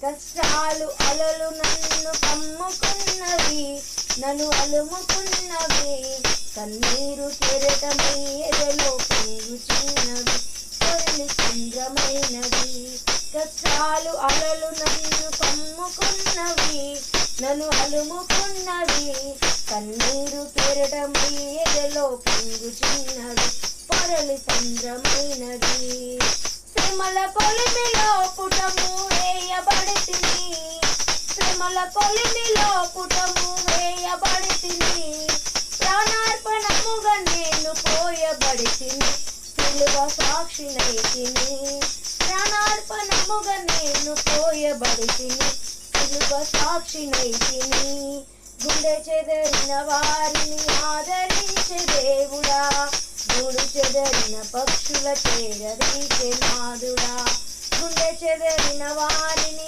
కష్టాలు అలలు నన్ను కమ్ముకున్నవి, నన్ను అలుముకున్నవి. కన్నీరు కెరటమై ఎదలో పొంగుచున్నవి, పొరలి సంద్రమైనవి. కష్టాలు అలలు నన్ను కమ్ముకున్నవి, నన్ను అలుముకున్నవి. కన్నీరు కెరటమై ఎదలో పొంగుచున్నవి, పొరలి సంద్రమైనది. శ్రమల కొలిమిలో పుటము వేయబడితిని, శ్రమల కొలిమిలో పుటము వేయబడితిని. ప్రాణార్పణముగా నేను పోయబడితిని, సిలువ సాక్షినైతిని. ప్రాణార్పణముగా నేను పోయబడితిని, సిలువ సాక్షినైతిని. గుండె చెదరిన వారిని ఆదరించే దేవుడా, గూడు చెదరిన పక్షుల చేరదీసే నాదుడా. గుండె చెదరిన వారిని